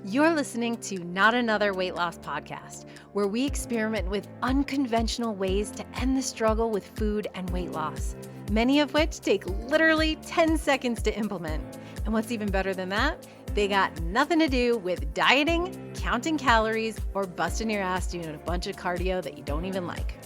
You're listening to Not Another Weight Loss Podcast, where we experiment with unconventional ways to end the struggle with food and weight loss, many of which take literally 10 seconds to implement. And what's even better than that, they got nothing to do with dieting, counting calories, or busting your ass doing a bunch of cardio that you don't even like.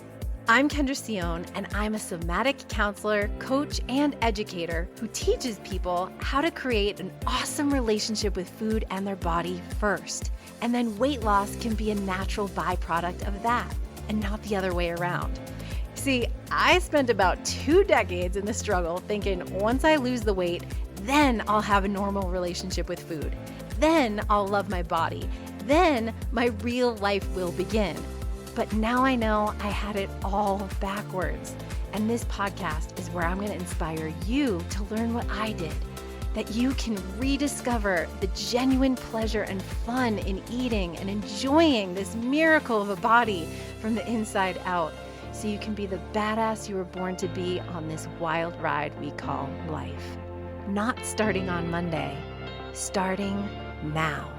I'm Kendra Sion, and I'm a somatic counselor, coach, and educator who teaches people how to create an awesome relationship with food and their body first. And then weight loss can be a natural byproduct of that, and not the other way around. See, I spent about 2 decades in the struggle thinking once I lose the weight, then I'll have a normal relationship with food. Then I'll love my body. Then my real life will begin. But now I know I had it all backwards. And this podcast is where I'm going to inspire you to learn what I did, that you can rediscover the genuine pleasure and fun in eating and enjoying this miracle of a body from the inside out, so you can be the badass you were born to be on this wild ride we call life. Not starting on Monday, starting now.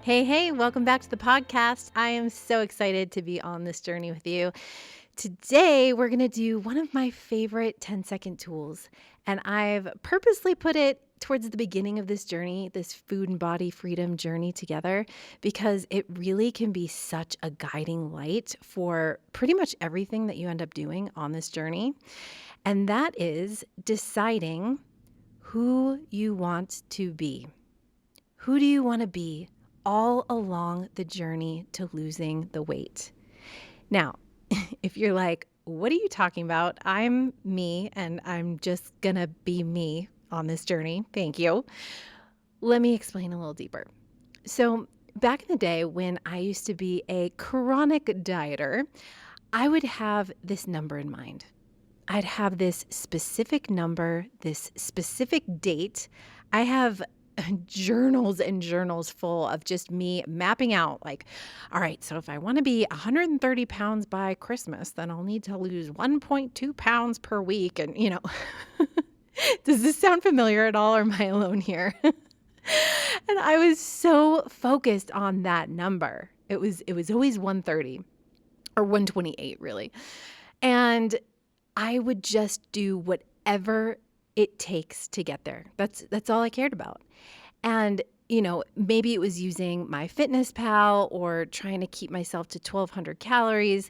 Hey, welcome back to the podcast. I am so excited to be on this journey with you. Today, we're going to do one of my favorite 10-second tools, and I've purposely put it towards the beginning of this journey, this food and body freedom journey together, because it really can be such a guiding light for pretty much everything that you end up doing on this journey. And that is deciding who you want to be. Who do you want to be all along the journey to losing the weight? Now, if you're like, what are you talking about? I'm me, and I'm just gonna be me on this journey. Thank you. Let me explain a little deeper. So back in the day when I used to be a chronic dieter, I would have this number in mind. I'd have this specific number, this specific date. I have journals and journals full of just me mapping out like, all right, so if I want to be 130 pounds by Christmas, then I'll need to lose 1.2 pounds per week. And, does this sound familiar at all, or am I alone here? And I was so focused on that number. It was always 130 or 128 really. And I would just do whatever it takes to get there. That's all I cared about. And, maybe it was using MyFitnessPal or trying to keep myself to 1,200 calories.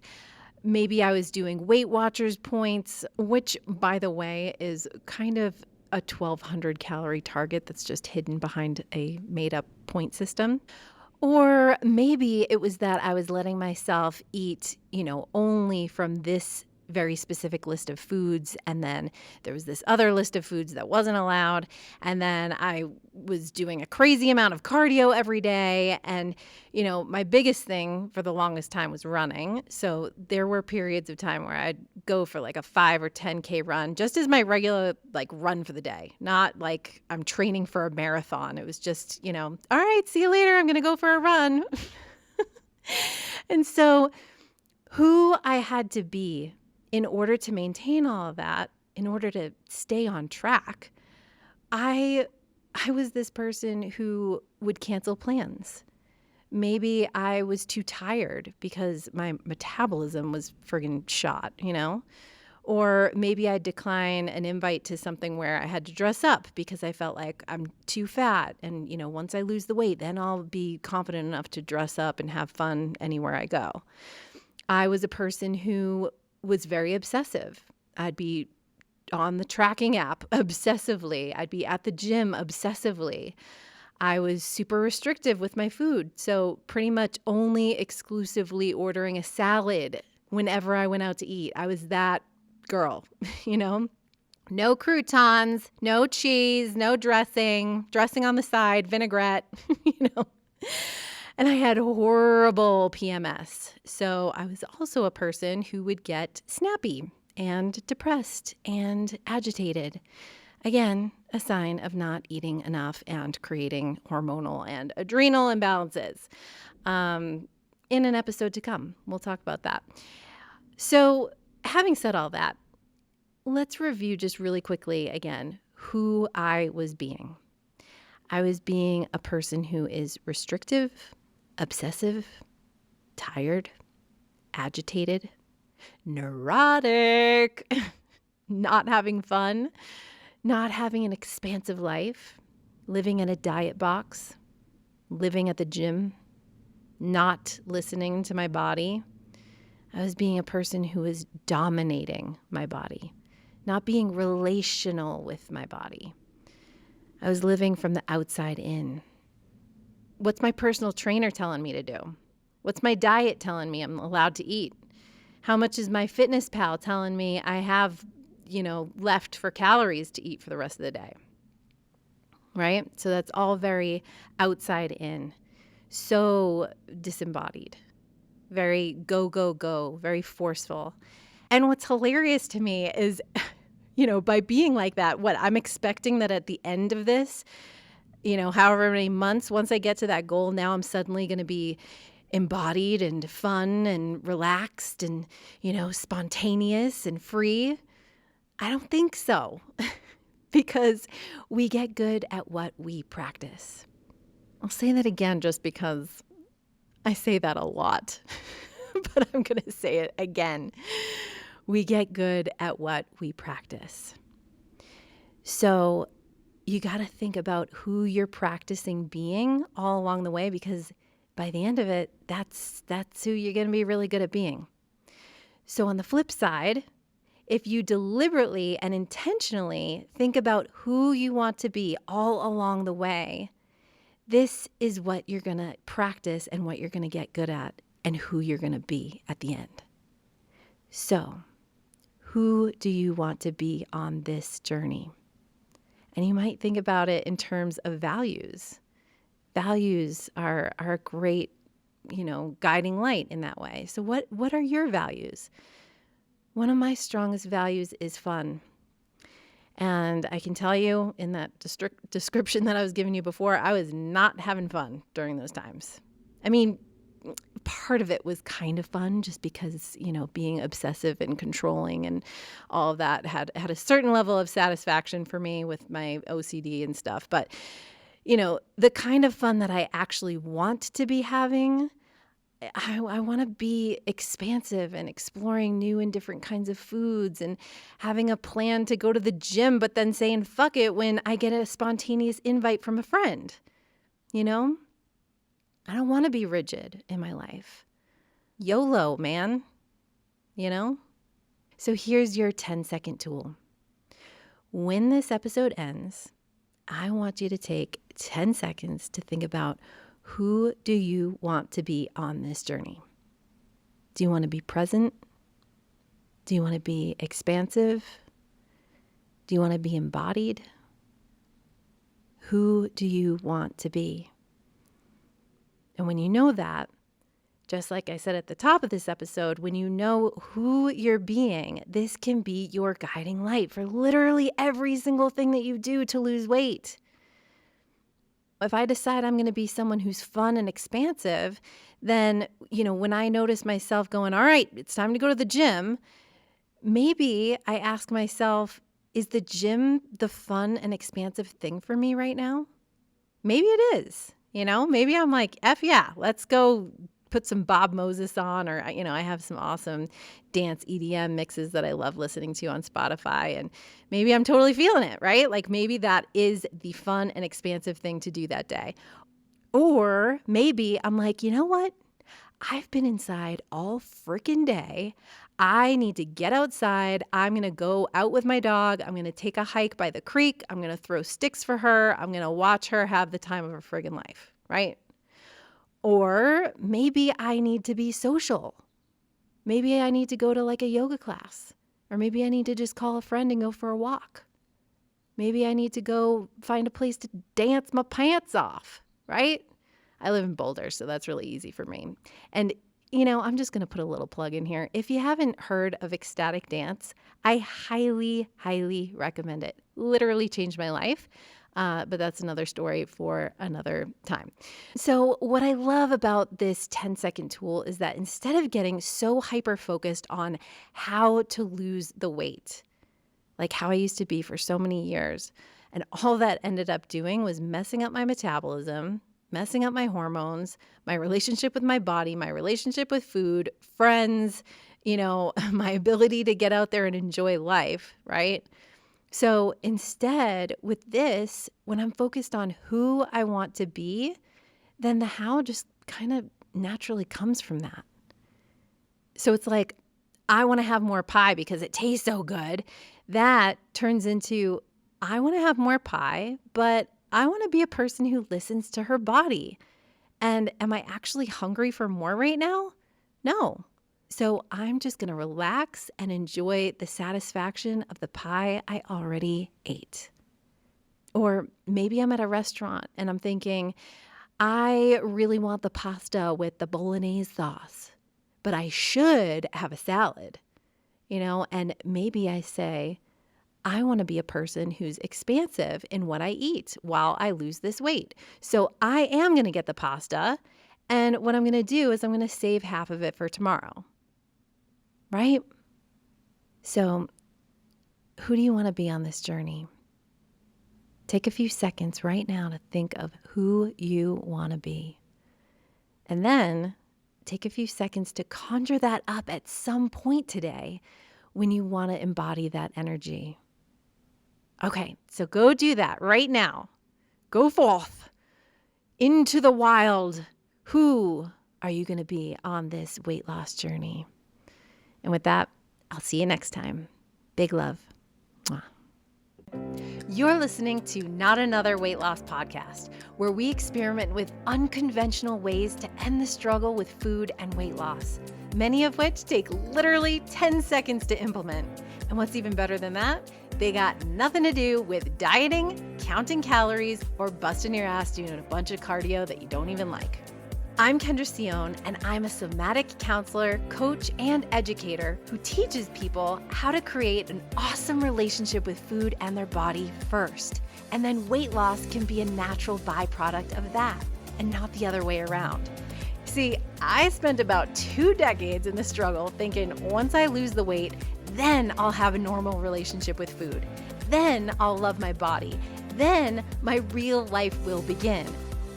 Maybe I was doing Weight Watchers points, which, by the way, is kind of a 1,200 calorie target that's just hidden behind a made-up point system. Or maybe it was that I was letting myself eat, only from this very specific list of foods, and then there was this other list of foods that wasn't allowed, and then I was doing a crazy amount of cardio every day. And my biggest thing for the longest time was running. So there were periods of time where I'd go for like a 5 or 10K run, just as my regular run for the day, not like I'm training for a marathon. It was just, all right, see you later, I'm gonna go for a run. And so who I had to be in order to maintain all of that, in order to stay on track, I was this person who would cancel plans. Maybe I was too tired because my metabolism was friggin' shot, Or maybe I'd decline an invite to something where I had to dress up because I felt like I'm too fat. And, once I lose the weight, then I'll be confident enough to dress up and have fun anywhere I go. I was a person who was very obsessive. I'd be on the tracking app obsessively. I'd be at the gym obsessively. I was super restrictive with my food. So pretty much only exclusively ordering a salad whenever I went out to eat. I was that girl, No croutons, no cheese, no dressing on the side, vinaigrette, And I had horrible PMS. So I was also a person who would get snappy and depressed and agitated. Again, a sign of not eating enough and creating hormonal and adrenal imbalances. In an episode to come, we'll talk about that. So having said all that, let's review just really quickly again who I was being. I was being a person who is restrictive, obsessive, tired, agitated, neurotic, not having fun, not having an expansive life, living in a diet box, living at the gym, not listening to my body. I was being a person who was dominating my body, not being relational with my body. I was living from the outside in. What's my personal trainer telling me to do? What's my diet telling me I'm allowed to eat? How much is my fitness pal telling me I have, left for calories to eat for the rest of the day? Right? So that's all very outside in. So disembodied. Very go, go, go. Very forceful. And what's hilarious to me is, by being like that, I'm expecting that at the end of this, however many months, once I get to that goal, now I'm suddenly going to be embodied and fun and relaxed and, spontaneous and free. I don't think so, because we get good at what we practice. I'll say that again just because I say that a lot, but I'm going to say it again. We get good at what we practice. So you got to think about who you're practicing being all along the way, because by the end of it, that's who you're going to be really good at being. So on the flip side, if you deliberately and intentionally think about who you want to be all along the way, this is what you're going to practice and what you're going to get good at and who you're going to be at the end. So, who do you want to be on this journey? And you might think about it in terms of values. Values are a great, guiding light in that way. So what are your values? One of my strongest values is fun. And I can tell you in that description that I was giving you before, I was not having fun during those times. I mean, part of it was kind of fun just because, being obsessive and controlling and all of that had a certain level of satisfaction for me with my OCD and stuff. But, the kind of fun that I actually want to be having, I want to be expansive and exploring new and different kinds of foods and having a plan to go to the gym, but then saying fuck it when I get a spontaneous invite from a friend. I don't want to be rigid in my life. YOLO, man. So here's your 10-second tool. When this episode ends, I want you to take 10 seconds to think about, who do you want to be on this journey? Do you want to be present? Do you want to be expansive? Do you want to be embodied? Who do you want to be? And when you know that, just like I said at the top of this episode, when you know who you're being, this can be your guiding light for literally every single thing that you do to lose weight. If I decide I'm going to be someone who's fun and expansive, then, when I notice myself going, all right, it's time to go to the gym, maybe I ask myself, is the gym the fun and expansive thing for me right now? Maybe it is, maybe I'm like, F yeah, let's go put some Bob Moses on, or, I have some awesome dance EDM mixes that I love listening to on Spotify, and maybe I'm totally feeling it, right? Like maybe that is the fun and expansive thing to do that day. Or maybe I'm like, you know what? I've been inside all freaking day. I need to get outside. I'm going to go out with my dog. I'm going to take a hike by the creek. I'm going to throw sticks for her. I'm going to watch her have the time of her friggin' life, right? Or maybe I need to be social. Maybe I need to go to like a yoga class. Or maybe I need to just call a friend and go for a walk. Maybe I need to go find a place to dance my pants off, right? I live in Boulder, so that's really easy for me. And, I'm just going to put a little plug in here. If you haven't heard of ecstatic dance, I highly, highly recommend it. Literally changed my life. But that's another story for another time. So what I love about this 10-second tool is that instead of getting so hyper-focused on how to lose the weight, like how I used to be for so many years, And all that ended up doing was messing up my metabolism, messing up my hormones, my relationship with my body, my relationship with food, friends, my ability to get out there and enjoy life, right? So instead, with this, when I'm focused on who I want to be, then the how just kind of naturally comes from that. So it's like, I want to have more pie because it tastes so good. That turns into, I want to have more pie, but I want to be a person who listens to her body. And am I actually hungry for more right now? No. So I'm just going to relax and enjoy the satisfaction of the pie I already ate. Or maybe I'm at a restaurant and I'm thinking, I really want the pasta with the bolognese sauce, but I should have a salad, and maybe I say, I want to be a person who's expansive in what I eat while I lose this weight. So I am going to get the pasta. And what I'm going to do is I'm going to save half of it for tomorrow. Right? So who do you want to be on this journey? Take a few seconds right now to think of who you want to be. And then take a few seconds to conjure that up at some point today when you want to embody that energy. Okay, so go do that right now. Go forth into the wild. Who are you going to be on this weight loss journey? And with that, I'll see you next time. Big love. Mwah. You're listening to Not Another Weight Loss Podcast, where we experiment with unconventional ways to end the struggle with food and weight loss, many of which take literally 10 seconds to implement. And what's even better than that, they got nothing to do with dieting, counting calories, or busting your ass doing a bunch of cardio that you don't even like. I'm Kendra Sion, and I'm a somatic counselor, coach, and educator who teaches people how to create an awesome relationship with food and their body first. And then weight loss can be a natural byproduct of that, and not the other way around. See, I spent about 2 decades in the struggle thinking once I lose the weight, then I'll have a normal relationship with food. Then I'll love my body. Then my real life will begin.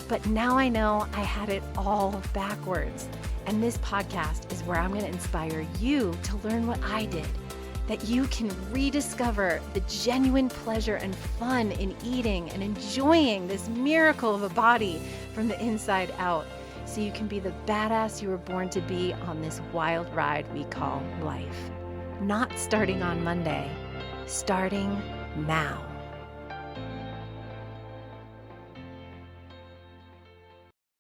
But now I know I had it all backwards. And this podcast is where I'm going to inspire you to learn what I did, that you can rediscover the genuine pleasure and fun in eating and enjoying this miracle of a body from the inside out, so you can be the badass you were born to be on this wild ride we call life. Not starting on Monday, starting now.